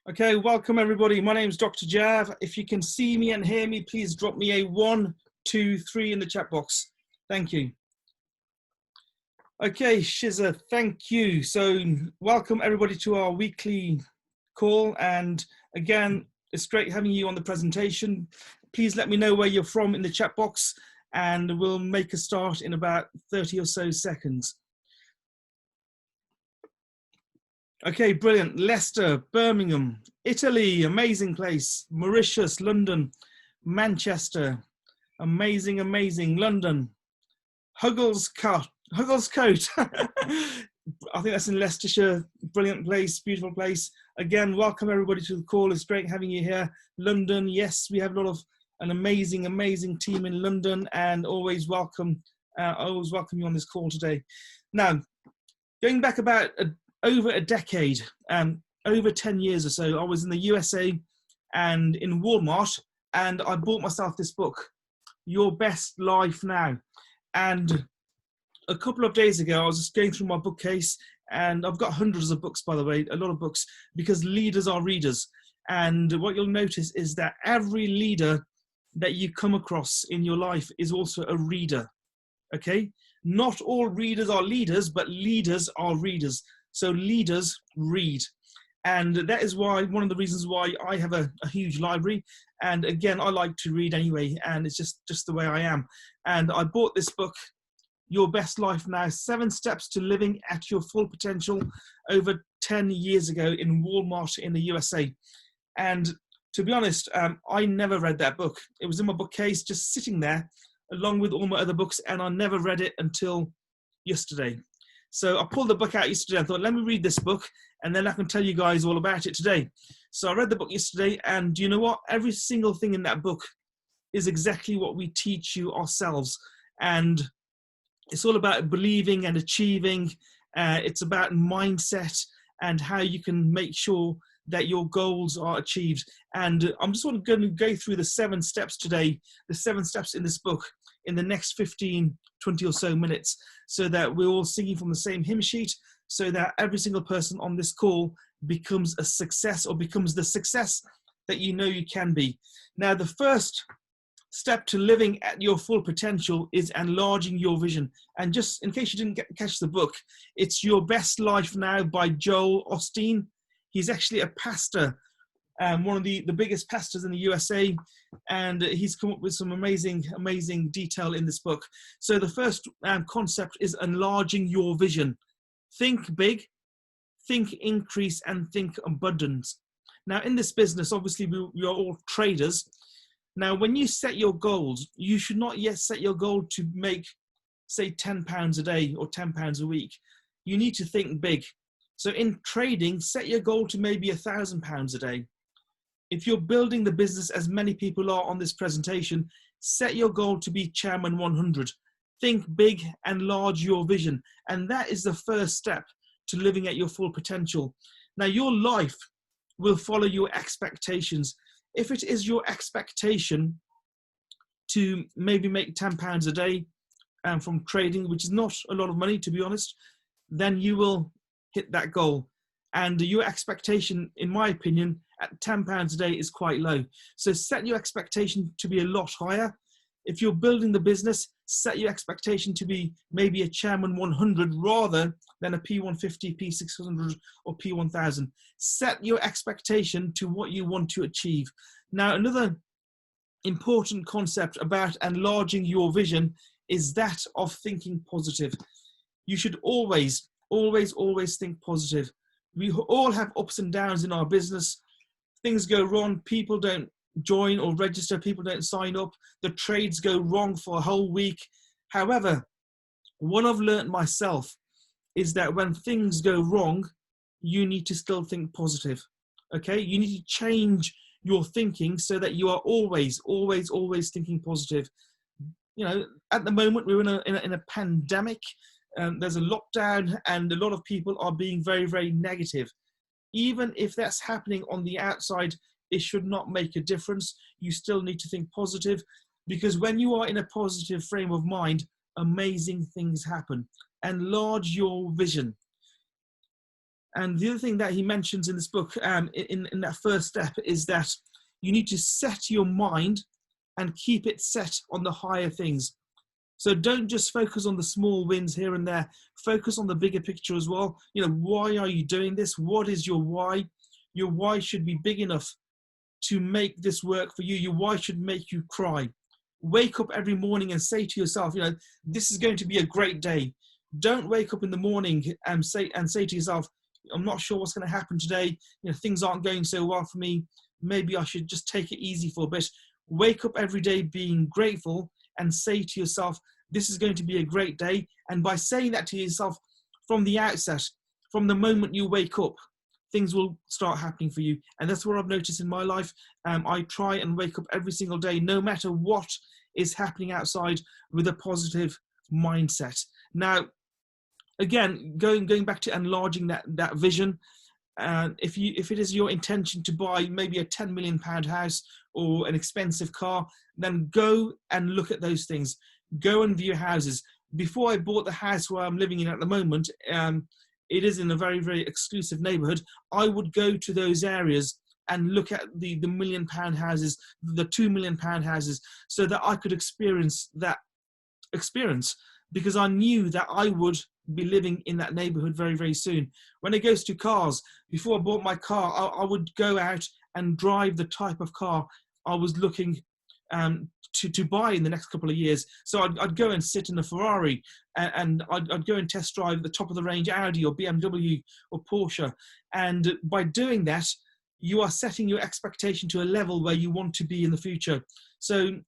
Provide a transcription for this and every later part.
Okay, welcome everybody. My name is Dr. Jav. If you can see me and hear me, please drop me a 1, 2, 3 in the chat box. Thank you. Okay, Shiza, thank you. So welcome everybody to our weekly call. And again, it's great having you on the presentation. Please let me know where you're from in the chat box and we'll make a start in about 30 or so seconds. Okay, brilliant. Leicester, Birmingham, Italy, amazing place. Mauritius, London, Manchester, amazing, amazing. London, Hugglescote. I think that's in Leicestershire. Brilliant place, beautiful place. Again, welcome everybody to the call. It's great having you here. London, yes, we have an amazing, amazing team in London, and always welcome you on this call today. Now, going back about over a decade, over 10 years or so, I was in the USA and in Walmart, and I bought myself this book, Your Best Life Now. And a couple of days ago, I was just going through my bookcase, and I've got hundreds of books, by the way, a lot of books, because leaders are readers. And what you'll notice is that every leader that you come across in your life is also a reader, okay? Not all readers are leaders, but leaders are readers. So leaders read. And that is why, one of the reasons why I have a huge library. And again, I like to read anyway, and it's just the way I am. And I bought this book, Your Best Life Now, 7 Steps to Living at Your Full Potential, over 10 years ago in Walmart in the USA. And to be honest, I never read that book. It was in my bookcase, just sitting there, along with all my other books, and I never read it until yesterday. So I pulled the book out yesterday and thought, let me read this book, and then I can tell you guys all about it today. So I read the book yesterday, and you know what? Every single thing in that book is exactly what we teach you ourselves. And it's all about believing and achieving. It's about mindset and how you can make sure that your goals are achieved. And I'm just going to go through the 7 steps today, the 7 steps in this book, in the next 15, 20 or so minutes, so that we're all singing from the same hymn sheet, so that every single person on this call becomes a success, or becomes the success that you know you can be. Now, the first step to living at your full potential is enlarging your vision. And just in case you didn't catch the book, it's Your Best Life Now by Joel Osteen. He's actually a pastor, one of the biggest pastors in the USA, and he's come up with some amazing detail in this book. So the first concept is enlarging your vision. Think big, think increase, and think abundance. Now, in this business, obviously, we are all traders. Now, when you set your goals, you should not yet set your goal to make, say, £10 a day or £10 a week. You need to think big. So in trading, set your goal to maybe £1,000 a day. If you're building the business, as many people are on this presentation, set your goal to be Chairman 100. Think big, enlarge your vision. And that is the first step to living at your full potential. Now, your life will follow your expectations. If it is your expectation to maybe make £10 a day from trading, which is not a lot of money, to be honest, then you will hit that goal. And your expectation, in my opinion, at £10 a day is quite low. So set your expectation to be a lot higher. If you're building the business, set your expectation to be maybe a Chairman 100 rather than a P150, P600 or P1000. Set your expectation to what you want to achieve. Now, another important concept about enlarging your vision is that of thinking positive. You should always think positive. We all have ups and downs in our business. Things go wrong, people don't join or register, people don't sign up, the trades go wrong for a whole week. However, what I've learned myself is that when things go wrong, you need to still think positive, okay? You need to change your thinking so that you are always thinking positive. You know, at the moment, we're in a pandemic. There's a lockdown, and a lot of people are being very negative. Even if that's happening on the outside, it should not make a difference. You still need to think positive, because when you are in a positive frame of mind, amazing things happen. Enlarge your vision. And the other thing that he mentions in this book, in that first step, is that you need to set your mind and keep it set on the higher things. So don't just focus on the small wins here and there. Focus on the bigger picture as well. You know, why are you doing this? What is your why? Your why should be big enough to make this work for you. Your why should make you cry. Wake up every morning and say to yourself, you know, this is going to be a great day. Don't wake up in the morning and say to yourself, I'm not sure what's going to happen today. You know, things aren't going so well for me. Maybe I should just take it easy for a bit. Wake up every day being grateful and say to yourself, this is going to be a great day. And by saying that to yourself from the outset, from the moment you wake up, things will start happening for you. And that's what I've noticed in my life. I try and wake up every single day, no matter what is happening outside, with a positive mindset. Now, again, going back to enlarging that vision, if it is your intention to buy maybe a £10 million house or an expensive car, then go and look at those things. Go and view houses. Before I bought the house where I'm living in at the moment, it is in a very, very exclusive neighborhood. I would go to those areas and look at the £1 million houses, the £2 million houses, so that I could experience that experience, because I knew that I would be living in that neighborhood very, very soon. When it goes to cars, before I bought my car, I would go out and drive the type of car I was looking to buy in the next couple of years. So I'd go and sit in a Ferrari, and I'd go and test drive the top of the range Audi or BMW or Porsche. And by doing that, you are setting your expectation to a level where you want to be in the future. So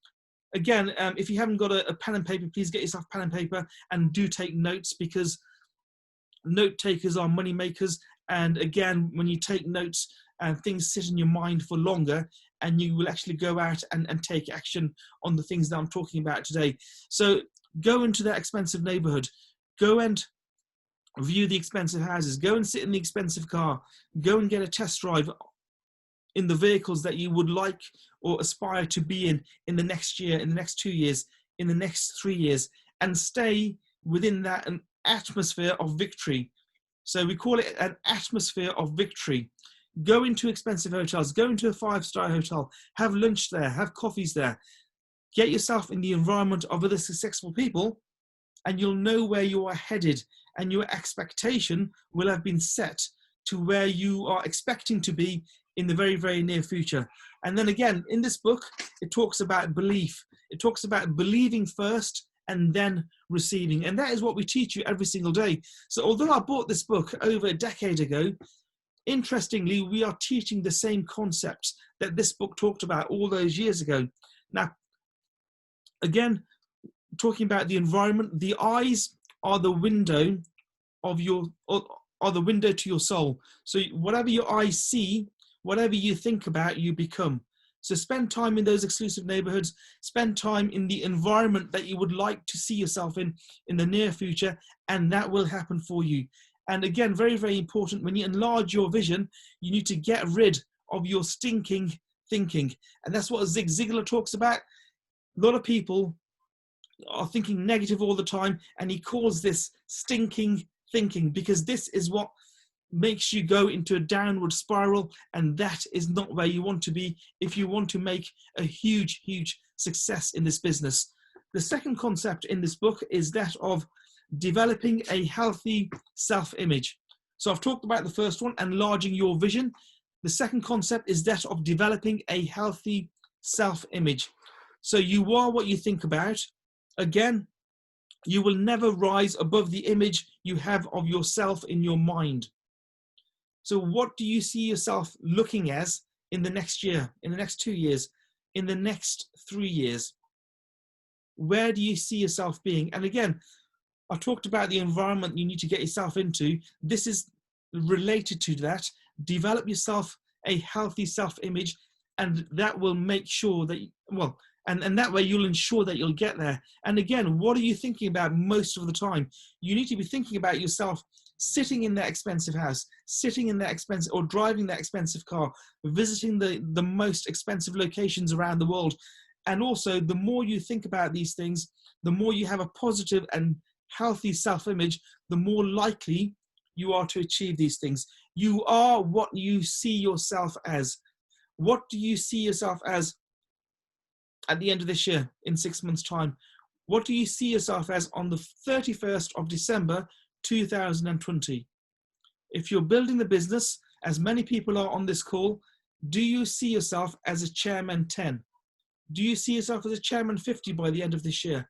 again, if you haven't got a pen and paper, please get yourself pen and paper and do take notes, because note takers are money makers. And again, when you take notes, things sit in your mind for longer, and you will actually go out and take action on the things that I'm talking about today. So go into that expensive neighborhood, go and view the expensive houses, go and sit in the expensive car, go and get a test drive in the vehicles that you would like or aspire to be in the next year, in the next 2 years, in the next 3 years, and stay within that an atmosphere of victory. So we call it an atmosphere of victory. Go into expensive hotels, go into a 5-star hotel, have lunch there, have coffees there, get yourself in the environment of other successful people, and you'll know where you are headed, and your expectation will have been set to where you are expecting to be in the very, very near future. And then again, in this book, it talks about belief. It talks about believing first and then receiving. And that is what we teach you every single day. So although I bought this book over a decade ago, interestingly, we are teaching the same concepts that this book talked about all those years ago. Now, again, talking about the environment, the eyes are the window of are the window to your soul. So whatever your eyes see, whatever you think about, you become. So spend time in those exclusive neighborhoods, spend time in the environment that you would like to see yourself in the near future, and that will happen for you. And again, very, very important, when you enlarge your vision, you need to get rid of your stinking thinking. And that's what Zig Ziglar talks about. A lot of people are thinking negative all the time, and he calls this stinking thinking, because this is what makes you go into a downward spiral, and that is not where you want to be if you want to make a huge, huge success in this business. The second concept in this book is that of developing a healthy self-image. So I've talked about the first one, enlarging your vision. The second concept is that of developing a healthy self-image. So you are what you think about. Again, you will never rise above the image you have of yourself in your mind. So what do you see yourself looking as in the next year, in the next 2 years, in the next 3 years? Where do you see yourself being? And again, I talked about the environment you need to get yourself into. This is related to that. Develop yourself a healthy self-image, and that will make sure that, and that way you'll ensure that you'll get there. And again, what are you thinking about most of the time? You need to be thinking about yourself sitting in that expensive house, sitting in that expensive, or driving that expensive car, visiting the most expensive locations around the world. And also, the more you think about these things, the more you have a positive and healthy self-image, the more likely you are to achieve these things. You are what you see yourself as. What do you see yourself as at the end of this year, in 6 months' time? What do you see yourself as on the 31st of December, 2020? If you're building the business, as many people are on this call, do you see yourself as a chairman 10? Do you see yourself as a chairman 50 by the end of this year?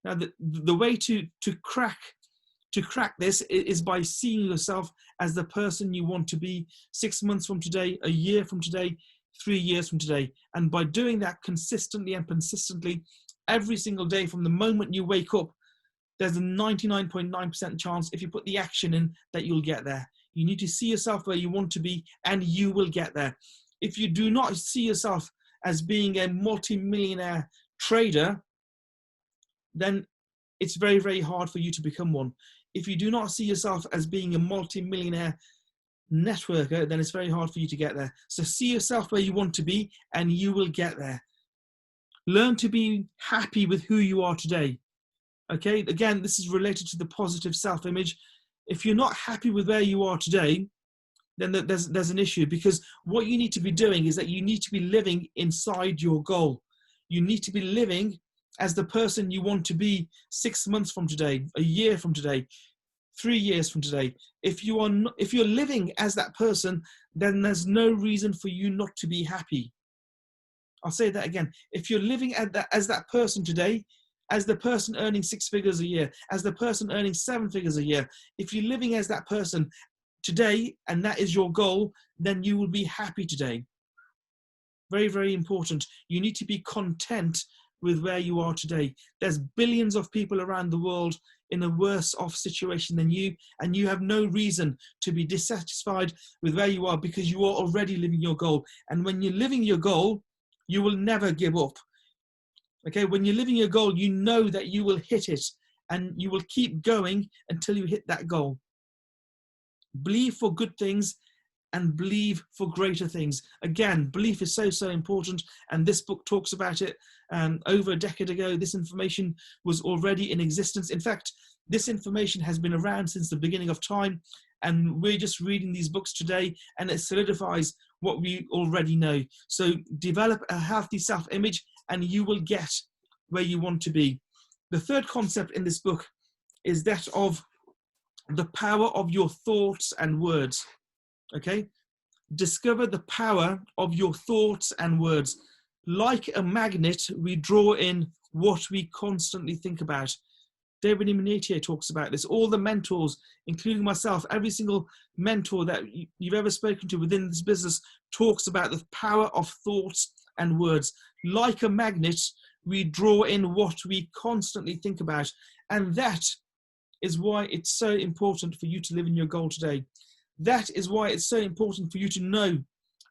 Now, the way to crack this is by seeing yourself as the person you want to be 6 months from today, a year from today, 3 years from today. And by doing that consistently and persistently every single day from the moment you wake up, there's a 99.9% chance, if you put the action in, that you'll get there. You need to see yourself where you want to be, and you will get there. If you do not see yourself as being a multi-millionaire trader, then it's very, very hard for you to become one. If you do not see yourself as being a multi-millionaire networker, then it's very hard for you to get there. So see yourself where you want to be, and you will get there. Learn to be happy with who you are today. Okay, again, this is related to the positive self-image. If you're not happy with where you are today, then there's an issue, because what you need to be doing is that you need to be living inside your goal. You need to be living as the person you want to be 6 months from today, a year from today, 3 years from today. If you're living as that person, then there's no reason for you not to be happy. I'll say that again. If you're living as that person today, as the person earning 6 figures a year, as the person earning 7 figures a year, if you're living as that person today, and that is your goal, then you will be happy today. Very, very important. You need to be content with where you are today. There's billions of people around the world in a worse off situation than you, and you have no reason to be dissatisfied with where you are, because you are already living your goal. And when you're living your goal, you will never give up. Okay, when you're living your goal, you know that you will hit it, and you will keep going until you hit that goal. Believe for good things and believe for greater things. Again, belief is so, so important, and this book talks about it. Over a decade ago, this information was already in existence. In fact, this information has been around since the beginning of time, and we're just reading these books today, and it solidifies what we already know. So develop a healthy self-image, and you will get where you want to be. The third concept in this book is that of the power of your thoughts and words. Okay? Discover the power of your thoughts and words. Like a magnet, we draw in what we constantly think about. David Immunitier talks about this. All the mentors, including myself, every single mentor that you've ever spoken to within this business talks about the power of thoughts and words. Like a magnet, we draw in what we constantly think about. And that is why it's so important for you to live in your goal today. That is why it's so important for you to know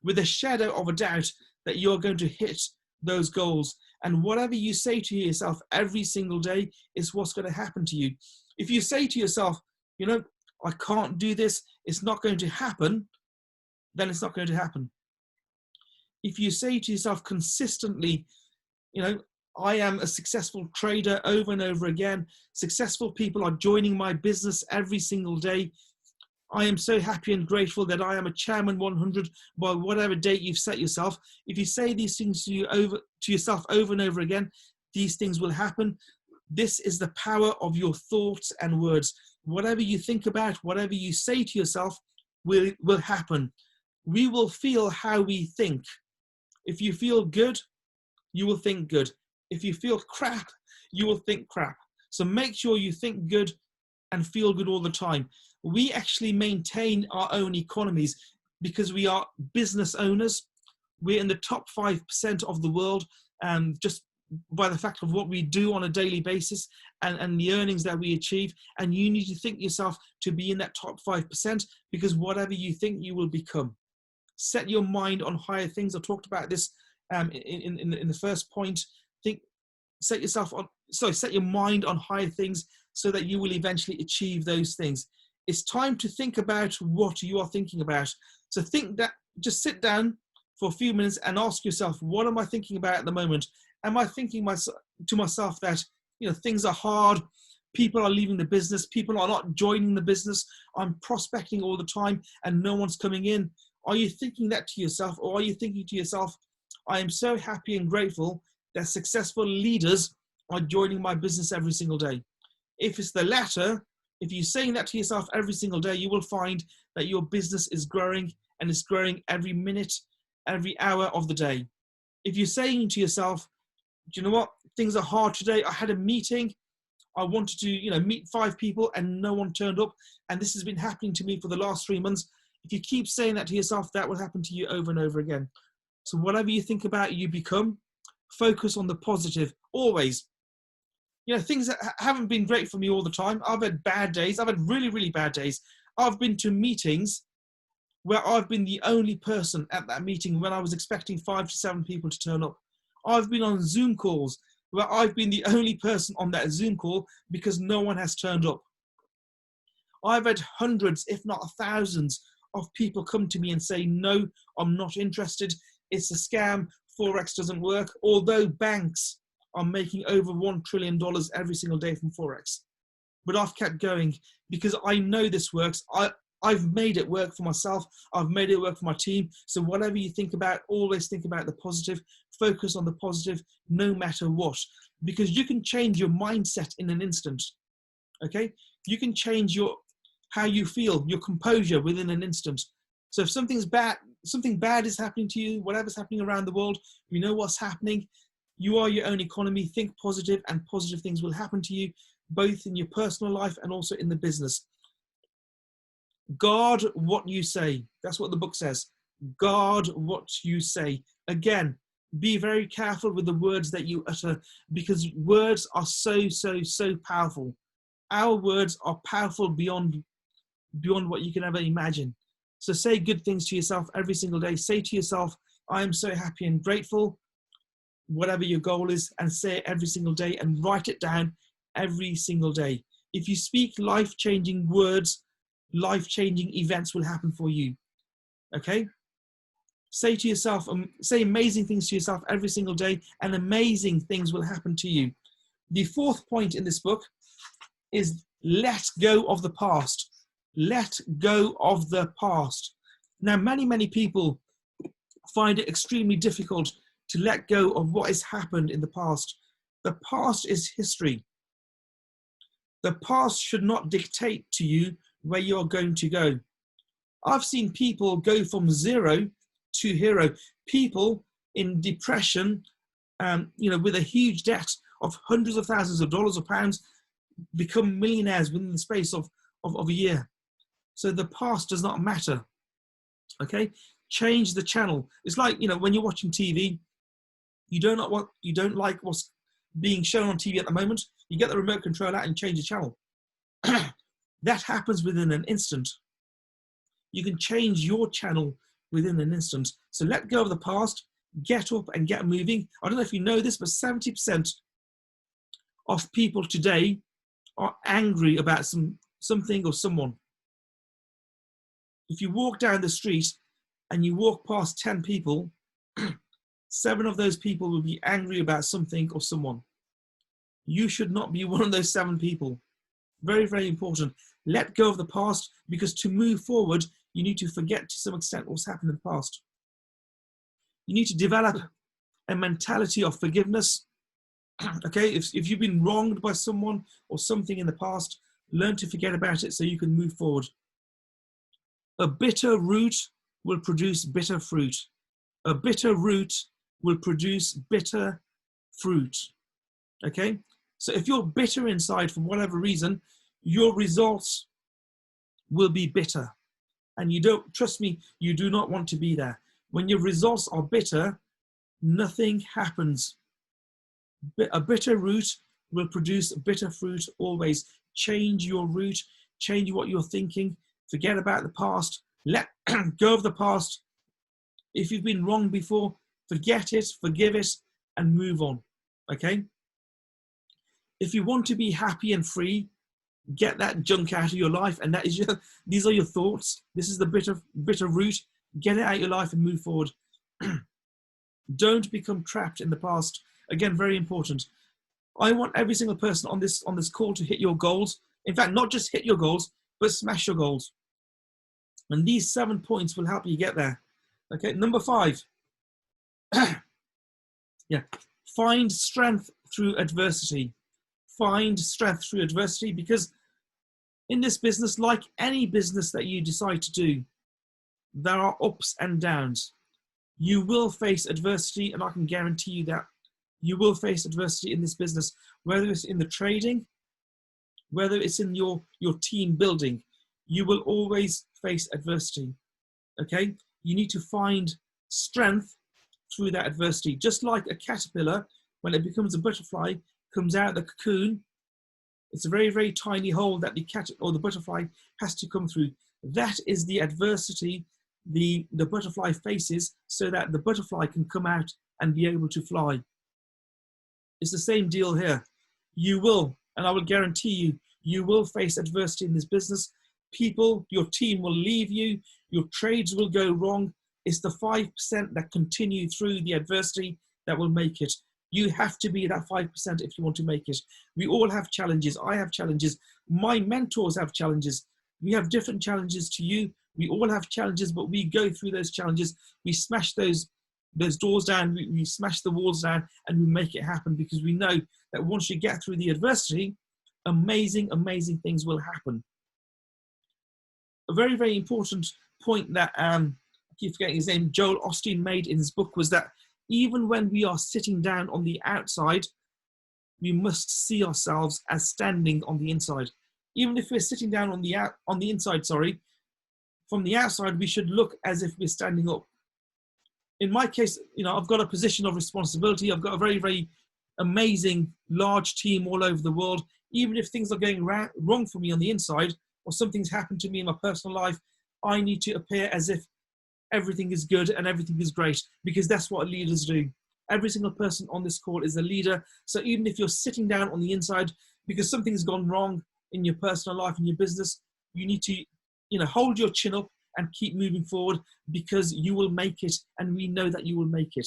with a shadow of a doubt that you're going to hit those goals. And whatever you say to yourself every single day is what's going to happen to you. If you say to yourself, you know, I can't do this, it's not going to happen, then it's not going to happen. If you say to yourself consistently, you know, I am a successful trader over and over again, successful people are joining my business every single day, I am so happy and grateful that I am a Chairman 100 by whatever date you've set yourself. If you say these things to yourself over and over again, these things will happen. This is the power of your thoughts and words. Whatever you think about, whatever you say to yourself will happen. We will feel how we think. If you feel good, you will think good. If you feel crap, you will think crap. So make sure you think good and feel good all the time. We actually maintain our own economies because we are business owners. We're in the top 5% of the world, just by the fact of what we do on a daily basis and the earnings that we achieve. And you need to think yourself to be in that top 5%, because whatever you think, you will become. Set your mind on higher things. I talked about this in the first point. Set your mind on higher things so that you will eventually achieve those things. It's time to think about what you are thinking about. So just sit down for a few minutes and ask yourself, what am I thinking about at the moment? Am I thinking to myself that, you know, things are hard, People are leaving the business. People are not joining the business. I'm prospecting all the time and no one's coming in. Are you thinking that to yourself, or are you thinking to yourself, I am so happy and grateful that successful leaders are joining my business every single day? If it's the latter, if you're saying that to yourself every single day, you will find that your business is growing, and it's growing every minute, every hour of the day. If you're saying to yourself, do you know what? Things are hard today. I had a meeting. I wanted to, meet 5 people and no one turned up. And this has been happening to me for the last 3 months. If you keep saying that to yourself, that will happen to you over and over again. So whatever you think about, you become. Focus on the positive, always. Things that haven't been great for me all the time. I've had bad days. I've had really, really bad days. I've been to meetings where I've been the only person at that meeting when I was expecting 5 to 7 people to turn up. I've been on Zoom calls where I've been the only person on that Zoom call because no one has turned up. I've had hundreds, if not thousands, of people come to me and say, no, I'm not interested. It's a scam. Forex doesn't work. Although banks are making over $1 trillion every single day from Forex. But I've kept going because I know this works. I've made it work for myself. I've made it work for my team. So whatever you think about, always think about the positive. Focus on the positive no matter what. Because you can change your mindset in an instant. Okay? You can change how you feel, your composure within an instant. So if something bad is happening to you, whatever's happening around the world, you know what's happening. You are your own economy. Think positive, and positive things will happen to you, both in your personal life and also in the business. Guard what you say. That's what the book says. Guard what you say. Again, be very careful with the words that you utter, because words are so, so, so powerful. Our words are powerful beyond what you can ever imagine. So say good things to yourself every single day. Say to yourself, I am so happy and grateful, whatever your goal is, and say it every single day and write it down every single day. If you speak life-changing words, life-changing events will happen for you. Okay? Say to yourself, say amazing things to yourself every single day, and amazing things will happen to you. The 4th point in this book is let go of the past. Let go of the past. Now, many people find it extremely difficult to let go of what has happened in the past. The past is history. The past should not dictate to you where you are going to go. I've seen people go from zero to hero. People in depression, with a huge debt of hundreds of thousands of dollars or pounds, become millionaires within the space of a year. So the past does not matter. Okay, change the channel. It's like, when you're watching TV, you don't like what's being shown on TV at the moment. You get the remote control out and change the channel. That happens within an instant. You can change your channel within an instant. So let go of the past, get up and get moving. I don't know if you know this, but 70% of people today are angry about something or someone. If you walk down the street and you walk past 10 people, 7 of those people will be angry about something or someone. You should not be one of those 7 people. Very, very important. Let go of the past, because to move forward, you need to forget to some extent what's happened in the past. You need to develop a mentality of forgiveness. Okay, if you've been wronged by someone or something in the past, learn to forget about it so you can move forward. A bitter root will produce bitter fruit. A bitter root will produce bitter fruit. Okay? So if you're bitter inside for whatever reason, your results will be bitter. And trust me, you do not want to be there. When your results are bitter, nothing happens. A bitter root will produce bitter fruit always. Change your root, change what you're thinking, forget about the past, let go of the past. If you've been wrong before, forget it, forgive it, and move on, okay? If you want to be happy and free, get that junk out of your life, and these are your thoughts. This is the bitter root. Get it out of your life and move forward. Don't become trapped in the past. Again, very important. I want every single person on this call to hit your goals. In fact, not just hit your goals, but smash your goals. And these 7 points will help you get there. Okay, number 5. Yeah, find strength through adversity. Find strength through adversity, because in this business, like any business that you decide to do, there are ups and downs. You will face adversity, and I can guarantee you that you will face adversity in this business, whether it's in the trading, whether it's in your team building. You will always face adversity. Okay, you need to find strength through that adversity. Just like a caterpillar, when it becomes a butterfly, comes out of the cocoon, it's a very, very tiny hole that the cat or the butterfly has to come through. That is the adversity the butterfly faces, so that the butterfly can come out and be able to fly. It's the same deal here. You will, and I will guarantee you, you will face adversity in this business. People, your team will leave you, your trades will go wrong. It's the 5% that continue through the adversity that will make it. You have to be that 5% if you want to make it. We all have challenges. I have challenges. My mentors have challenges. We have different challenges to you. We all have challenges, but we go through those challenges. We smash those doors down, we smash the walls down, and we make it happen, because we know that once you get through the adversity, amazing, amazing things will happen. A very, very important point that I keep forgetting his name, Joel Osteen, made in his book was that even when we are sitting down on the outside, we must see ourselves as standing on the inside. Even if we're sitting down on the inside, sorry, from the outside, we should look as if we're standing up. In my case, I've got a position of responsibility. I've got a very, very amazing, large team all over the world. Even if things are going wrong for me on the inside, or something's happened to me in my personal life, I need to appear as if everything is good and everything is great, because that's what leaders do. Every single person on this call is a leader. So even if you're sitting down on the inside because something's gone wrong in your personal life, in your business, you need to, hold your chin up and keep moving forward, because you will make it, and we know that you will make it.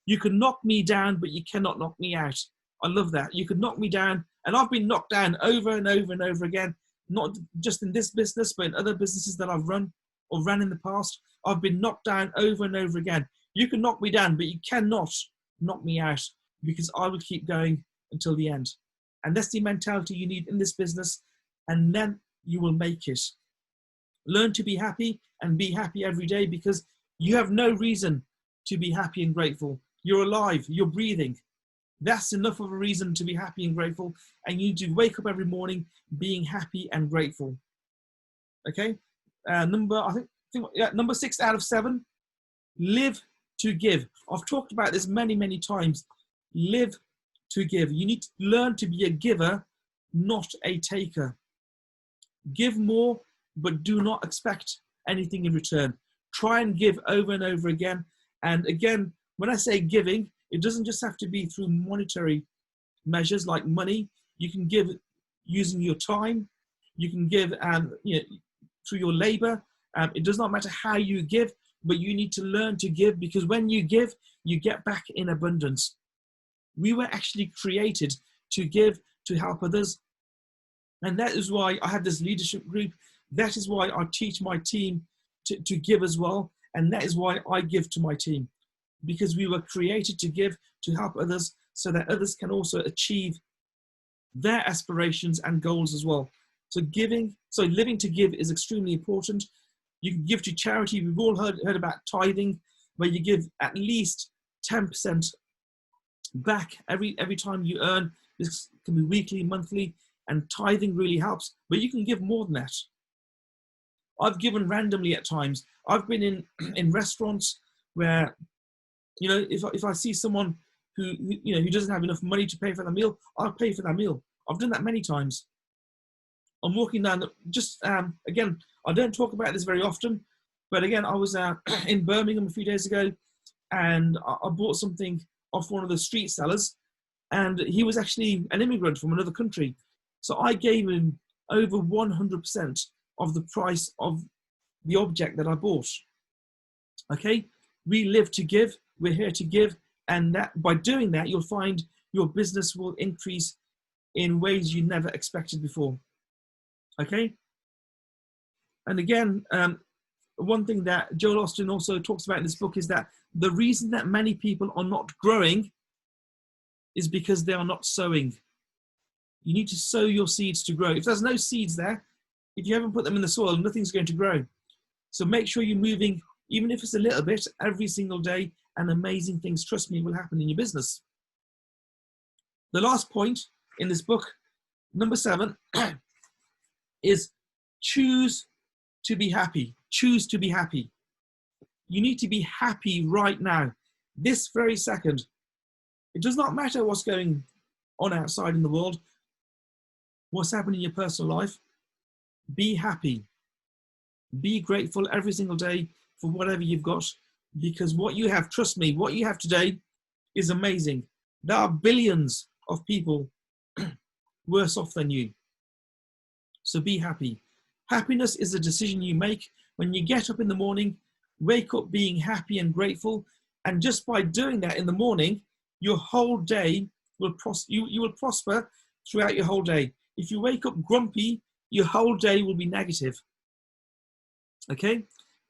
You can knock me down, but you cannot knock me out. I love that. You could knock me down, and I've been knocked down over and over and over again, not just in this business, but in other businesses that I've run or ran in the past. I've been knocked down over and over again. You can knock me down, but you cannot knock me out, because I will keep going until the end. And that's the mentality you need in this business, and then you will make it. Learn to be happy, and be happy every day, because you have no reason to be happy and grateful. You're alive, you're breathing. That's enough of a reason to be happy and grateful, and you need to wake up every morning being happy and grateful. Okay, number 6 out of 7, live to give. I've talked about this many, many times. Live to give. You need to learn to be a giver, not a taker. Give more, but do not expect anything in return. Try and give over and over again. And again, when I say giving, it doesn't just have to be through monetary measures like money. You can give using your time. You can give through your labor. It does not matter how you give, but you need to learn to give, because when you give, you get back in abundance. We were actually created to give, to help others. And that is why I have this leadership group. That is why I teach my team to give as well. And that is why I give to my team, because we were created to give, to help others, so that others can also achieve their aspirations and goals as well. So living to give is extremely important. You can give to charity. We've all heard about tithing, where you give at least 10% back every time you earn. This can be weekly, monthly, and tithing really helps. But you can give more than that. I've given randomly at times. I've been in restaurants where, if I see someone who doesn't have enough money to pay for their meal, I'll pay for their meal. I've done that many times. I'm walking down again, I don't talk about this very often, but again, I was in Birmingham a few days ago, and I bought something off one of the street sellers, and he was actually an immigrant from another country. So I gave him over 100% of the price of the object that I bought. Okay, we live to give, we're here to give, and that by doing that, you'll find your business will increase in ways you never expected before. Okay? And again, one thing that Joel Austin also talks about in this book is that the reason that many people are not growing is because they are not sowing. You need to sow your seeds to grow. If there's no seeds there, if you haven't put them in the soil, nothing's going to grow. So make sure you're moving, even if it's a little bit, every single day, and amazing things, trust me, will happen in your business. The last point in this book, number 7, is choose to be happy. Choose to be happy. You need to be happy right now, this very second. It does not matter what's going on outside in the world, what's happening in your personal life. Be happy. Be grateful every single day for whatever you've got, because what you have, trust me, what you have today is amazing. There are billions of people worse off than you. So be happy. Happiness is a decision you make when you get up in the morning. Wake up being happy and grateful, and just by doing that in the morning, your whole day will you will prosper throughout your whole day. If you wake up grumpy, your whole day will be negative. Okay?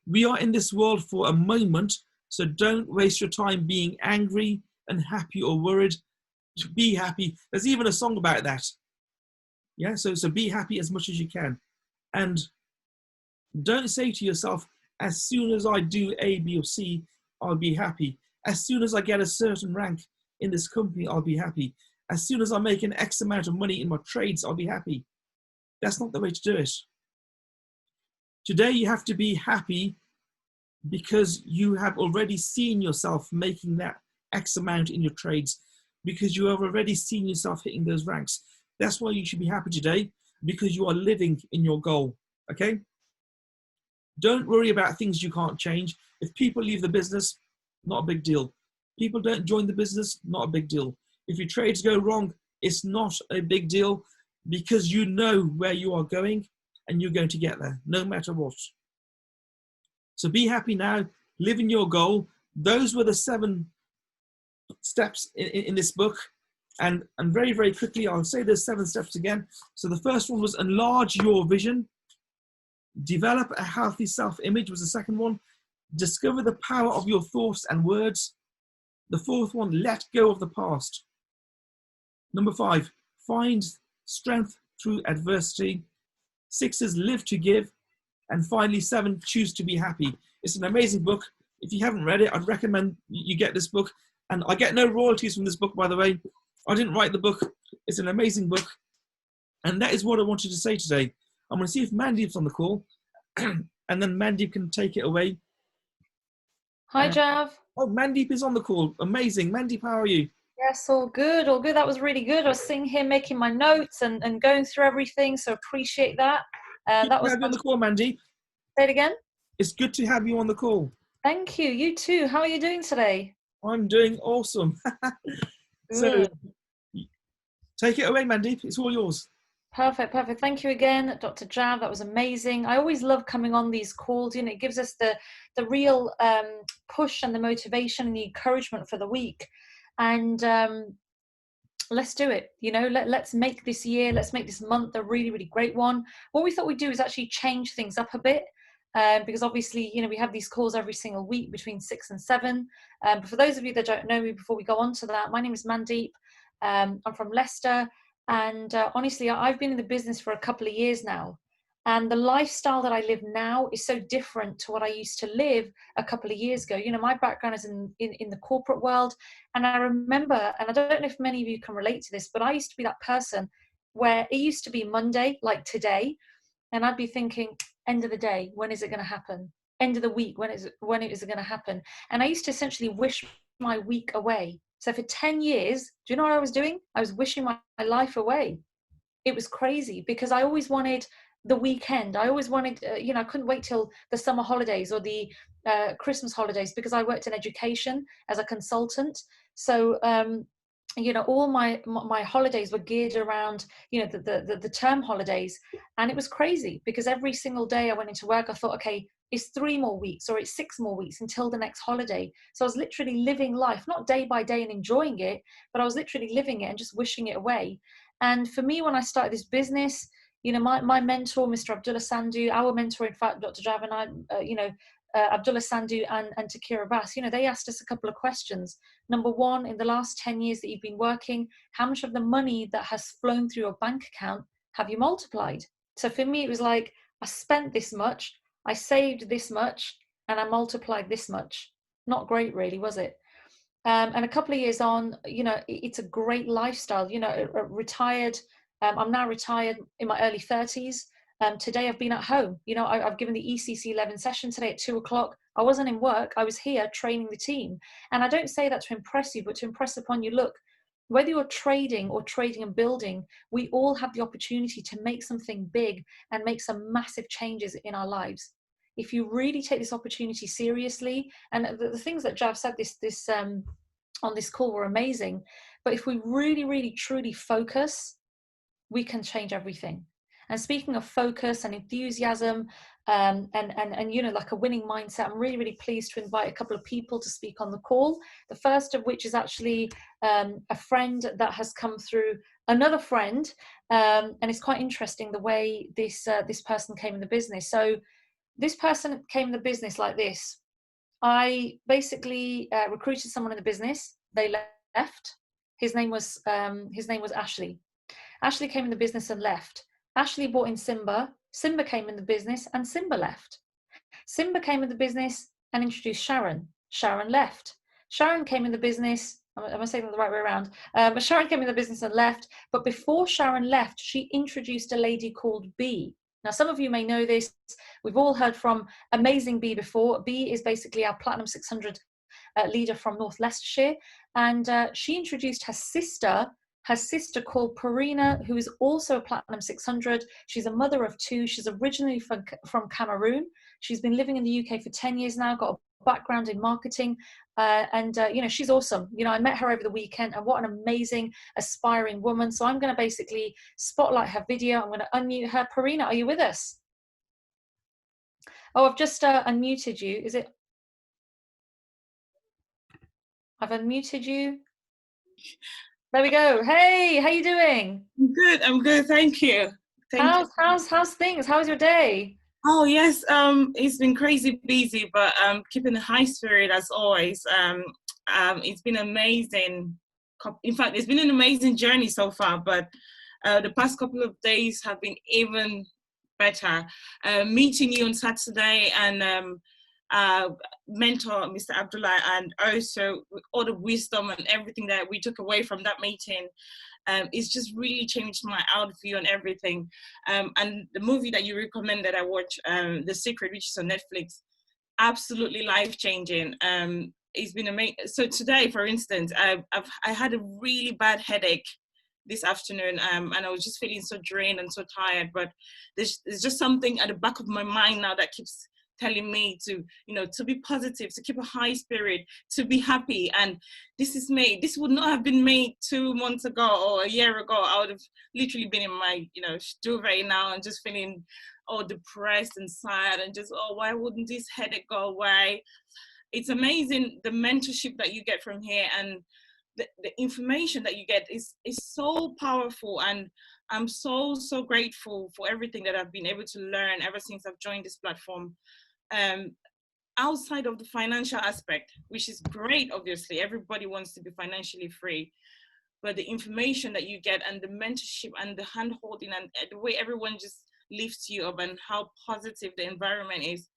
We are in this world for a moment, so don't waste your time being angry, unhappy, or worried. Be happy. There's even a song about that. Yeah, so be happy as much as you can. And don't say to yourself, as soon as I do A, B, or C, I'll be happy. As soon as I get a certain rank in this company, I'll be happy. As soon as I make an X amount of money in my trades, I'll be happy. That's not the way to do it. Today, you have to be happy because you have already seen yourself making that X amount in your trades, because you have already seen yourself hitting those ranks. That's why you should be happy today, because you are living in your goal, okay? Don't worry about things you can't change. If people leave the business, not a big deal. People don't join the business, not a big deal. If your trades go wrong, it's not a big deal, because you know where you are going and you're going to get there, no matter what. So be happy now, live in your goal. Those were the 7 steps in this book. And very, very quickly, I'll say there's 7 steps again. So the first one was enlarge your vision. Develop a healthy self-image was the second one. Discover the power of your thoughts and words. The 4th one, let go of the past. Number 5, find strength through adversity. 6 is live to give. And finally, 7, choose to be happy. It's an amazing book. If you haven't read it, I'd recommend you get this book. And I get no royalties from this book, by the way. I didn't write the book. It's an amazing book. And that is what I wanted to say today. I'm going to see if Mandy's on the call. And then Mandy can take it away. Hi, Jav. Oh, Mandy is on the call. Amazing. Mandy, how are you? Yes, all good, all good. That was really good. I was sitting here making my notes and going through everything, so appreciate that. That was on the call, Mandy. Say it again. It's good to have you on the call. Thank you. You too. How are you doing today? I'm doing awesome. So take it away, Mandy. It's all yours. Perfect, perfect. Thank you again, Dr. Jav. That was amazing. I always love coming on these calls. You know, it gives us the real push and the motivation and the encouragement for the week. And let's do it. You know, let's make this year, let's make this month a really, really great one. What we thought we'd do is actually change things up a bit. Because obviously, you know, we have these calls every single week between 6 and 7. But for those of you that don't know me, before we go on to that, my name is Mandy. I'm from Leicester. And honestly, I've been in the business for a couple of years now. And the lifestyle that I live now is so different to what I used to live a couple of years ago. You know, my background is in the corporate world. And I remember, and I don't know if many of you can relate to this, but I used to be that person where it used to be Monday, like today. And I'd be thinking, end of the day, when is it going to happen? End of the week, when is it going to happen? And I used to essentially wish my week away. So for 10 years, do you know what I was doing? I was wishing my life away. It was crazy because I always wanted the weekend. I always wanted, you know, I couldn't wait till the summer holidays or the Christmas holidays because I worked in education as a consultant. So, you know, all my holidays were geared around, you know, the term holidays. And it was crazy because every single day I went into work, I thought, okay, is 3 more weeks or it's 6 more weeks until the next holiday. So I was literally living life, not day by day and enjoying it, but I was literally living it and just wishing it away. And for me, when I started this business, you know, my mentor, Mr. Abdullah Sandhu, our mentor, in fact, Dr. Jav and I, Abdullah Sandhu and Takira Bass, you know, they asked us a couple of questions. Number one, in the last 10 years that you've been working, how much of the money that has flown through your bank account have you multiplied? So for me, it was like, I spent this much, I saved this much, and I multiplied this much. Not great, really, was it? And a couple of years on, you know, it's a great lifestyle. You know, retired. I'm now retired in my early 30s. Today I've been at home. You know, I've given the ECC 11 session today at 2 o'clock. I wasn't in work. I was here training the team. And I don't say that to impress you, but to impress upon you, look, whether you're trading or trading and building, we all have the opportunity to make something big and make some massive changes in our lives. If you really take this opportunity seriously, and the things that Jav said on this call were amazing, but if we really, really, truly focus, we can change everything. And speaking of focus and enthusiasm, and you know, like a winning mindset, I'm really, really pleased to invite a couple of people to speak on the call. The first of which is actually a friend that has come through another friend, and it's quite interesting the way this person came in the business. So this person came in the business like this. I basically recruited someone in the business. They left. His name was Ashley. Ashley came in the business and left. Ashley brought in Simba. Simba came in the business and Simba left. Simba came in the business and introduced Sharon. Sharon left. Sharon came in the business. Am I saying that the right way around? But Sharon came in the business and left. But before Sharon left, she introduced a lady called B. Now, some of you may know this. We've all heard from Amazing B before. B is basically our Platinum 600 leader from North Leicestershire. And she introduced her sister called Purina, who is also a Platinum 600. She's a mother of 2. She's originally from Cameroon. She's been living in the UK for 10 years now, got a background in marketing. You know, she's awesome. You know, I met her over the weekend, and what an amazing, aspiring woman. So I'm going to basically spotlight her video. I'm going to unmute her. Purina, are you with us? Oh, I've just unmuted you. Is it? I've unmuted you. There we go. Hey, how you doing? I'm good, thank you. How's things? How's your day? Oh yes, it's been crazy busy, but keeping a high spirit as always. It's been amazing. In fact, it's been an amazing journey so far, but the past couple of days have been even better. Meeting you on Saturday and mentor Mr. Abdullah, and also all the wisdom and everything that we took away from that meeting. It's just really changed my outview on everything. And the movie that you recommended, I watched, The Secret, which is on Netflix, absolutely life-changing. It's been amazing. So today, for instance, I had a really bad headache this afternoon, and I was just feeling so drained and so tired. But there's just something at the back of my mind now that keeps telling me to, you know, to be positive, to keep a high spirit, to be happy. And this would not have been made 2 months ago or a year ago. I would have literally been in my, you know, duvet now and just feeling all depressed and sad and just, oh, why wouldn't this headache go away? It's amazing the mentorship that you get from here, and the information that you get is so powerful. And I'm so grateful for everything that I've been able to learn ever since I've joined this platform. Outside of the financial aspect, which is great, obviously, everybody wants to be financially free, but the information that you get and the mentorship and the hand holding and the way everyone just lifts you up and how positive the environment is,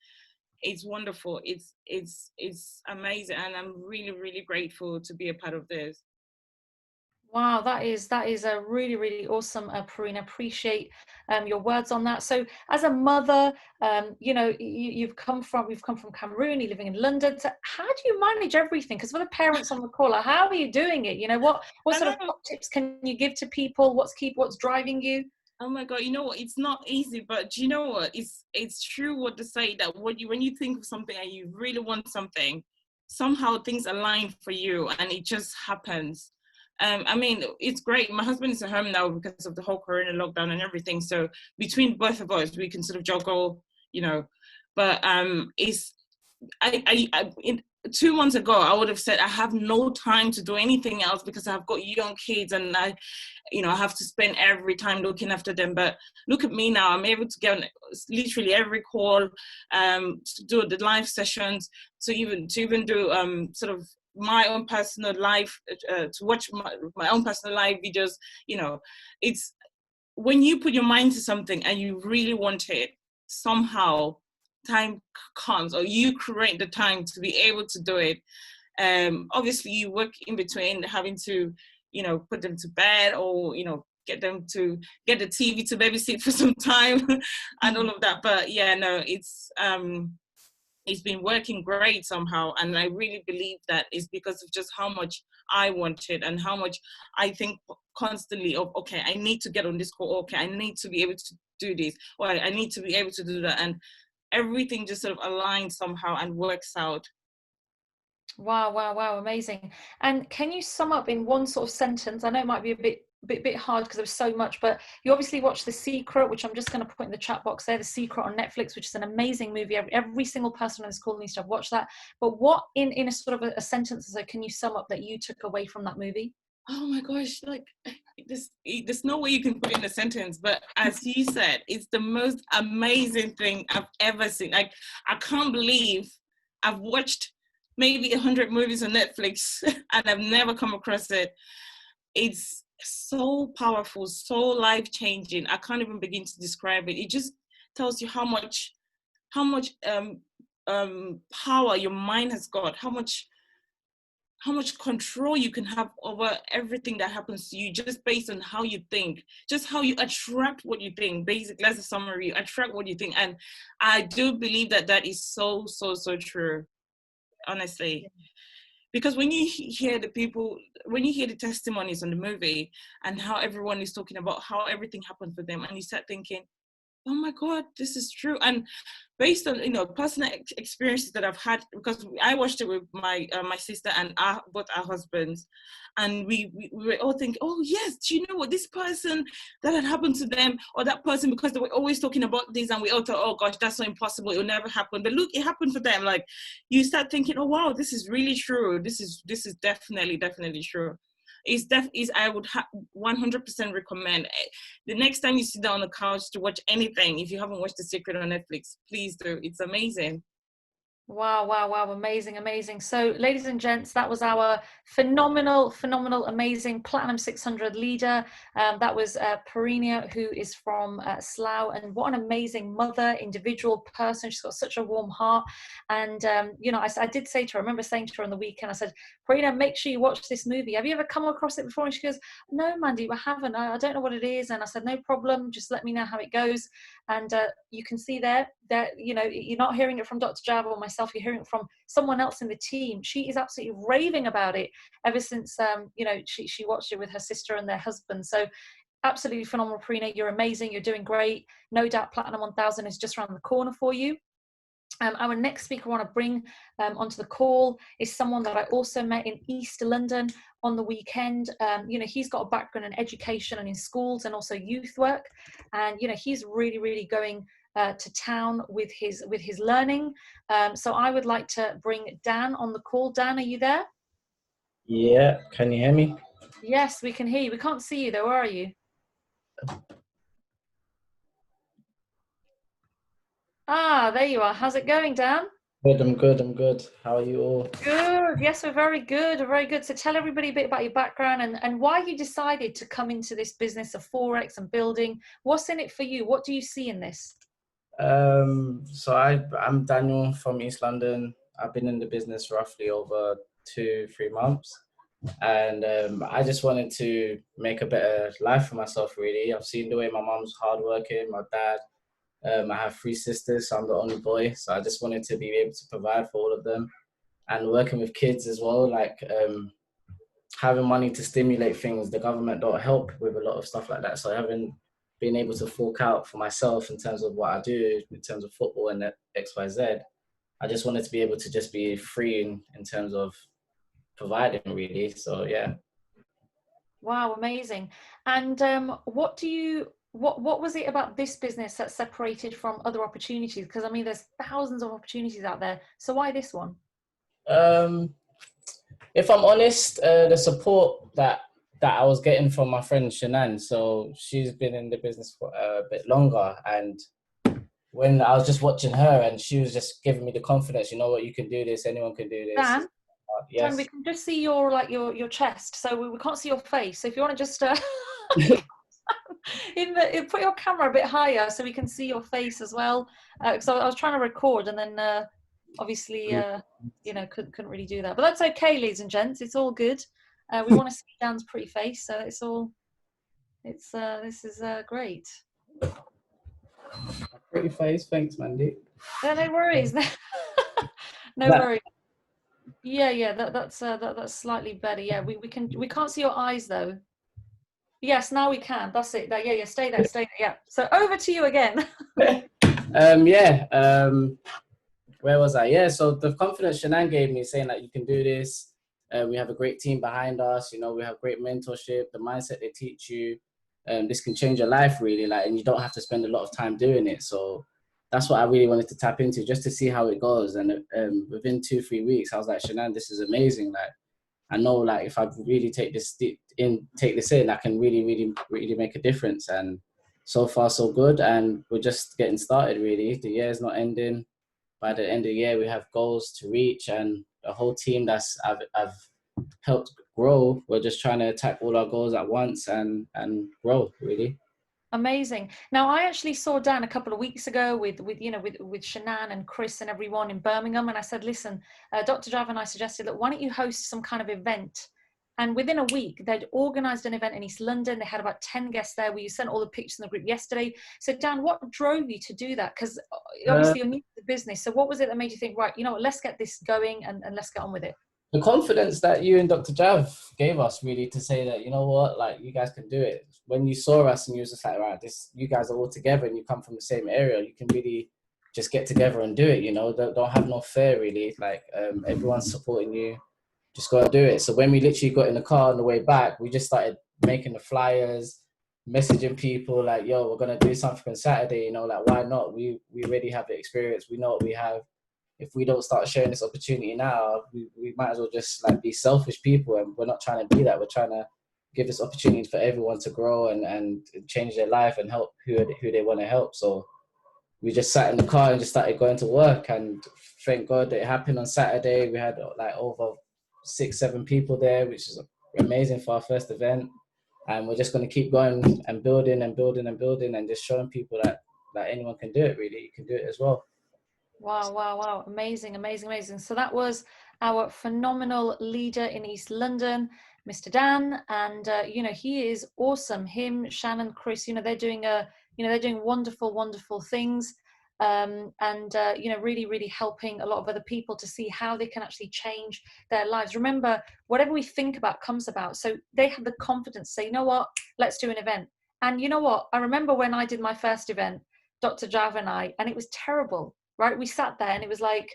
it's wonderful. It's amazing, and I'm really grateful to be a part of this. Wow, that is a really, really awesome, Purina. Appreciate your words on that. So, as a mother, you know, we've come from Cameroon. You're living in London. So, how do you manage everything? Because for the parents on the call, how are you doing it? You know, what sort of tips can you give to people? What's driving you? Oh my God, you know what? It's not easy, but do you know what? It's true what they say, that when you think of something and you really want something, somehow things align for you and it just happens. I mean, it's great. My husband is at home now because of the whole Corona lockdown and everything. So between both of us, we can sort of juggle, you know, But in 2 months ago, I would have said I have no time to do anything else because I've got young kids and I have to spend every time looking after them. But look at me now. I'm able to get on literally every call, to do the live sessions, to even do sort of my own personal live, to watch my own personal live videos. It's when you put your mind to something and you really want it, somehow time comes, or you create the time to be able to do it. Obviously you work in between having to put them to bed, or get them to get the TV to babysit for some time and all of that. But yeah, no, it's been working great somehow, and I really believe that is because of just how much I want it and how much I think constantly of, okay, I need to get on this call, okay, I need to be able to do this, or I need to be able to do that, and everything just sort of aligns somehow and works out. Wow, wow, wow, amazing. And can you sum up in one sort of sentence? I know it might be a bit hard because there's so much, but you obviously watched The Secret, which I'm just going to put in the chat box there, The Secret on Netflix, which is an amazing movie. Every single person on this call needs to have watched that. But what in a sort of a sentence, so can you sum up that you took away from that movie? Oh my gosh, like there's no way you can put in a sentence, but as you said, it's the most amazing thing I've ever seen. Like, I can't believe I've watched maybe 100 movies on Netflix and I've never come across it. It's so powerful, so life-changing. I can't even begin to describe it. It just tells you how much power your mind has got, how much control you can have over everything that happens to you, just based on how you think, just how you attract what you think. Basically, that's a summary. You attract what you think. And I do believe that is so, so, so true, honestly. Because when you hear the testimonies on the movie and how everyone is talking about how everything happened for them, and you start thinking, oh my God, this is true. And based on personal experiences that I've had, because I watched it with my sister and both our husbands, and we were all thinking, oh yes, do you know what, this person, that had happened to them, or that person, because they were always talking about this, and we all thought, oh gosh, that's so impossible, it'll never happen. But look, it happened for them. Like, you start thinking, oh wow, this is really true. This is definitely true. I would 100% recommend it. The next time you sit down on the couch to watch anything, if you haven't watched The Secret on Netflix, please do. It's amazing. Wow, wow, wow, amazing, amazing. So ladies and gents, that was our phenomenal, amazing Platinum 600 leader. That was Purina, who is from Slough, and what an amazing mother, individual person. She's got such a warm heart. And, I did say to her, I remember saying to her on the weekend, I said, Purina, make sure you watch this movie. Have you ever come across it before? And she goes, no, Mandy, I haven't. I don't know what it is. And I said, no problem. Just let me know how it goes. And you can see there, you're not hearing it from Dr. Jav or myself, you're hearing it from someone else in the team. She is absolutely raving about it ever since, she watched it with her sister and their husband. So absolutely phenomenal, Purina. You're amazing. You're doing great. No doubt Platinum 1000 is just around the corner for you. Our next speaker I want to bring onto the call is someone that I also met in East London on the weekend. He's got a background in education and in schools and also youth work. And, he's really going to town with his learning. So I would like to bring Dan on the call. Dan, are you there? Yeah, can you hear me? Yes, we can hear you. We can't see you though. Where are you? Ah, there you are. How's it going, Dan? Good, I'm good. How are you all? Good. Yes, we're very good. We're very good. So tell everybody a bit about your background and why you decided to come into this business of Forex and building. What's in it for you? What do you see in this? So I'm Daniel from East London. I've been in the business roughly over 2-3 months. And I just wanted to make a better life for myself, really. I've seen the way my mom's hardworking, my dad. I have 3 sisters, so I'm the only boy. So I just wanted to be able to provide for all of them. And working with kids as well, like having money to stimulate things, the government don't help with a lot of stuff like that. So I haven't been able to fork out for myself in terms of what I do, in terms of football and XYZ. I just wanted to be able to just be free in terms of providing, really. So yeah. Wow, amazing. And what do you what was it about this business that separated from other opportunities? Because I mean, there's thousands of opportunities out there. So why this one? If I'm honest, the support that I was getting from my friend Shanann, so she's been in the business for a bit longer, and when I was just watching her and she was just giving me the confidence, you know what, you can do this, anyone can do this. Dan, Yes. we can just see your chest, so we can't see your face. So if you want to just put your camera a bit higher so we can see your face as well. So I was trying to record and then obviously couldn't really do that, but that's okay, ladies and gents. It's all good. We want to see Dan's pretty face, so this is great. Pretty face, thanks, Mandy. No worries. No worries. Yeah, that's slightly better. Yeah, we can't see your eyes though. Yes, now we can. That's it. Yeah, stay there. Yeah. So over to you again. Where was I? Yeah, so the confidence Shanann gave me, saying that you can do this. We have a great team behind us. You know, we have great mentorship. The mindset they teach you, this can change your life really. Like, and you don't have to spend a lot of time doing it. So that's what I really wanted to tap into, just to see how it goes. And within 2-3 weeks, I was like, Shanann, this is amazing. Like, I know, like, if I really take this in, I can really make a difference. And so far, so good. And we're just getting started. Really, the year's not ending. By the end of the year, we have goals to reach, and the whole team I've helped grow. We're just trying to attack all our goals at once and grow, really. Amazing. Now, I actually saw Dan a couple of weeks ago with Shanann and Chris and everyone in Birmingham, and I said, listen, Dr. Jav and I suggested that why don't you host some kind of event? And within a week, they'd organised an event in East London. They had about 10 guests there. We sent all the pictures in the group yesterday. So Dan, what drove you to do that? Because obviously you're new to the business. So what was it that made you think, right, you know what, let's get this going and let's get on with it? The confidence that you and Dr. Jav gave us, really, to say that, you know what, like, you guys can do it. When you saw us and you was just like, right, you guys are all together and you come from the same area, you can really just get together and do it, you know. Don't have no fear, really. Like, everyone's supporting you. Just go and do it. So when we literally got in the car on the way back, we just started making the flyers, messaging people like, yo, we're going to do something on Saturday, you know, like, why not? We already have the experience. We know what we have. If we don't start sharing this opportunity now, we might as well just, like, be selfish people. And we're not trying to be that. We're trying to give this opportunity for everyone to grow and change their life and help who they want to help. So we just sat in the car and just started going to work. And thank God that it happened on Saturday. We had like over 6-7 people there, which is amazing for our first event. And we're just going to keep going and building and just showing people that anyone can do it, really. You can do it as well. Wow. Amazing. So that was our phenomenal leader in East London, Mr. Dan. And, he is awesome. Him, Shannon, Chris, they're doing wonderful things. Really helping a lot of other people to see how they can actually change their lives. Remember, whatever we think about comes about. So they have the confidence to say, you know what, let's do an event. And you know what, I remember when I did my first event, Dr. Jav and I, and it was terrible, right? We sat there and it was like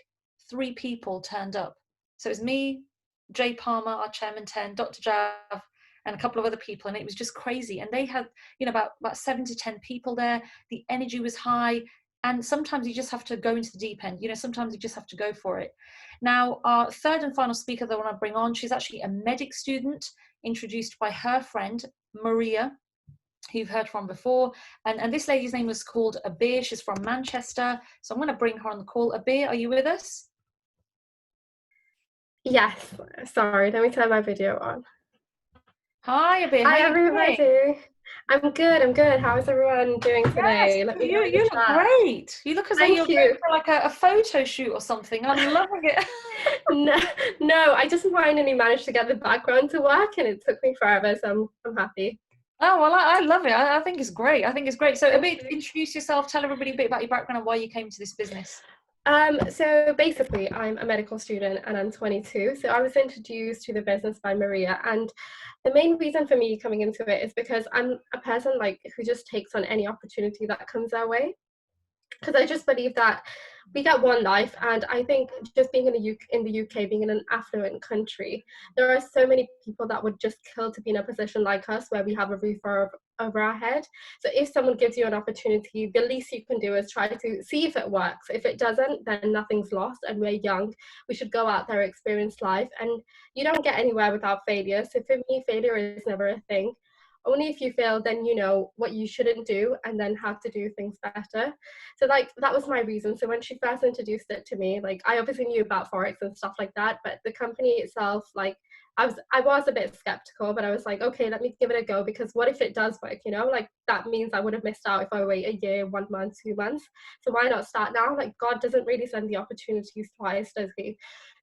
3 people turned up. So it was me, Jay Palmer, our chairman 10, Dr. Jav, and a couple of other people, and it was just crazy. And they had, about 7 to 10 people there. The energy was high. And sometimes you just have to go into the deep end. Sometimes you just have to go for it. Now, our third and final speaker that I want to bring on, she's actually a medic student introduced by her friend, Maria, who you've heard from before. And this lady's name was called Abir. She's from Manchester. So I'm going to bring her on the call. Abir, are you with us? Yes. Sorry, let me turn my video on. Hi, Abir. Hi, everybody. I'm good. How is everyone doing today? Yes, you look great. You look as though you're going for like a photo shoot or something. I'm loving it. No, I just finally managed to get the background to work, and it took me forever, so I'm happy. Oh, well, I love it. I think it's great. So Abir, introduce yourself. Tell everybody a bit about your background and why you came to this business. So basically, I'm a medical student and I'm 22. So I was introduced to the business by Maria, and the main reason for me coming into it is because I'm a person who just takes on any opportunity that comes our way. Because I just believe that we get one life, and I think just being in the UK, being in an affluent country, there are so many people that would just kill to be in a position like us where we have a roof over our head. So if someone gives you an opportunity, the least you can do is try to see if it works. If it doesn't, then nothing's lost, and we're young. We should go out there, experience life, and you don't get anywhere without failure. So for me, failure is never a thing. Only if you fail, then you know what you shouldn't do and then how to do things better. So like that was my reason. So when she first introduced it to me, like I obviously knew about Forex and stuff like that, but the company itself, like I was a bit skeptical, but I was like, okay, let me give it a go, because what if it does work, you know? Like that means I would have missed out if I wait a year, 1 month, 2 months. So why not start now? Like God doesn't really send the opportunities twice, does he?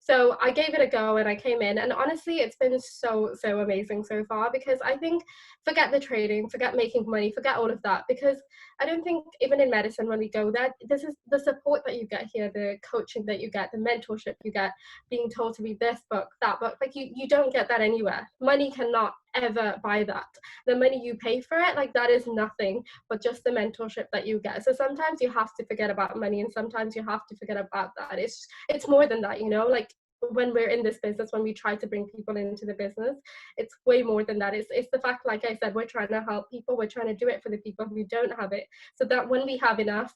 So I gave it a go and I came in, and honestly, it's been so amazing so far, because I think forget the trading, forget making money, forget all of that, because I don't think even in medicine when we go there, this is the support that you get here, the coaching that you get, the mentorship you get, being told to read this book, that book, like you don't get that anywhere. Money cannot ever buy that. The money you pay for it, like that is nothing but just the mentorship that you get. So sometimes you have to forget about money, and sometimes you have to forget about that. It's more than that, you know, like when we're in this business, when we try to bring people into the business, it's way more than that. It's the fact, like I said, we're trying to help people, we're trying to do it for the people who don't have it, so that when we have enough,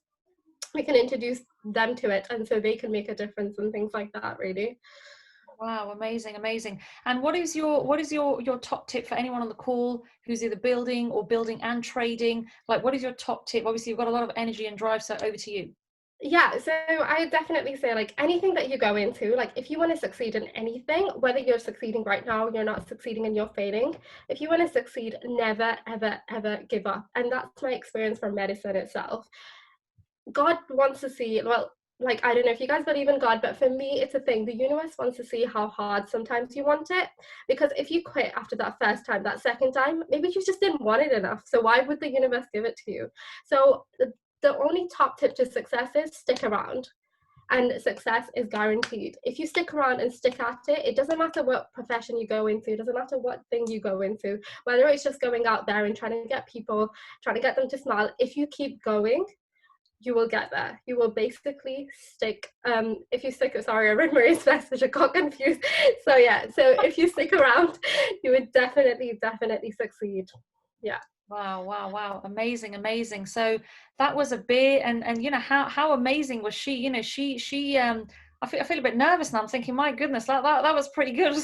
we can introduce them to it, and so they can make a difference and things like that, really. Wow, amazing. And what is your top tip for anyone on the call who's either building and trading? Like, what is your top tip? Obviously, you've got a lot of energy and drive, so over to you. Yeah, so I definitely say, like, anything that you go into, like if you want to succeed in anything, whether you're succeeding right now, you're not succeeding and you're failing, if you want to succeed, never, ever, ever give up. And that's my experience from medicine itself. God wants to see, well, like, I don't know if you guys believe in God, but for me, it's a thing. The universe wants to see how hard sometimes you want it. Because if you quit after that first time, that second time, maybe you just didn't want it enough. So why would the universe give it to you? So the only top tip to success is stick around. And success is guaranteed. If you stick around and stick at it, it doesn't matter what profession you go into, it doesn't matter what thing you go into, whether it's just going out there and trying to get people, trying to get them to smile. If you keep going, you will get there. You will basically stick. If you stick, sorry, I read Maria's message, I got confused. So yeah, so if you stick around, you would definitely succeed. Yeah. Wow. Amazing. So that was a bit, and you know, how amazing was she? You know, she I feel a bit nervous now. I'm thinking, my goodness, that was pretty good,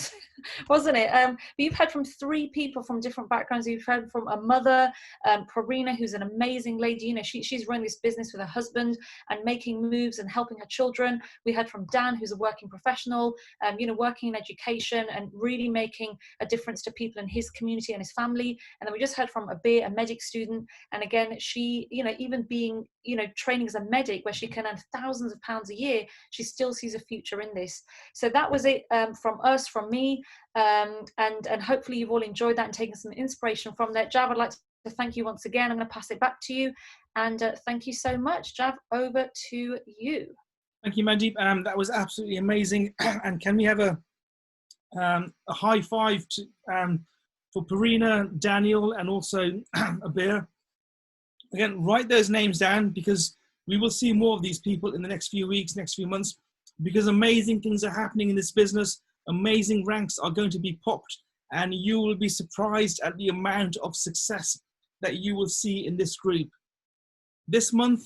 wasn't it? But you've heard from 3 people from different backgrounds. You've heard from a mother, Purina, who's an amazing lady. You know, she's running this business with her husband and making moves and helping her children. We heard from Dan, who's a working professional, you know, working in education and really making a difference to people in his community and his family. And then we just heard from a medic student. And again, she, you know, even being, you know, training as a medic where she can earn thousands of pounds a year, she still sees a future in this. So that was it from us, from me, and hopefully you've all enjoyed that and taken some inspiration from that. Jav, I'd like to thank you once again. I'm going to pass it back to you, and thank you so much. Jav, over to you. Thank you, Mandy. That was absolutely amazing. And can we have a high five to, for Purina, Daniel, and also Abir? Again, write those names down, because we will see more of these people in the next few weeks, next few months, because amazing things are happening in this business. Amazing ranks are going to be popped, and you will be surprised at the amount of success that you will see in this group. This month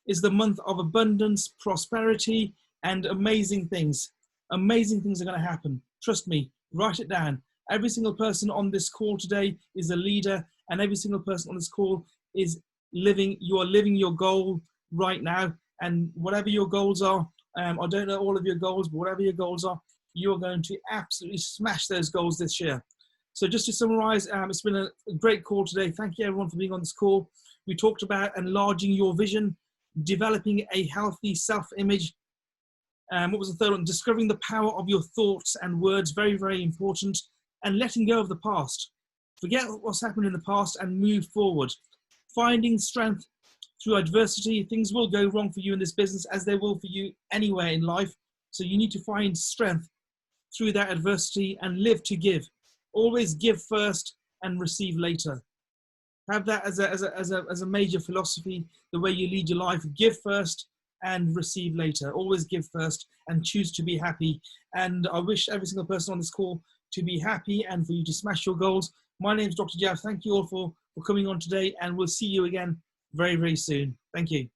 is the month of abundance, prosperity, and amazing things. Amazing things are going to happen. Trust me, write it down. Every single person on this call today is a leader, and every single person on this call is living, you are living your goal right now. And whatever your goals are, I don't know all of your goals, but whatever your goals are, you're going to absolutely smash those goals this year. So just to summarize, it's been a great call today. Thank you everyone for being on this call. We talked about enlarging your vision, developing a healthy self-image. What was the third one? Discovering the power of your thoughts and words, very, very important. And letting go of the past. Forget what's happened in the past and move forward. Finding strength through adversity. Things will go wrong for you in this business, as they will for you anywhere in life. So you need to find strength through that adversity and live to give. Always give first and receive later. Have that as a major philosophy, the way you lead your life. Give first and receive later. Always give first and choose to be happy. And I wish every single person on this call to be happy and for you to smash your goals. My name is Dr. Jav. Thank you all for coming on today, and we'll see you again very, very soon. Thank you.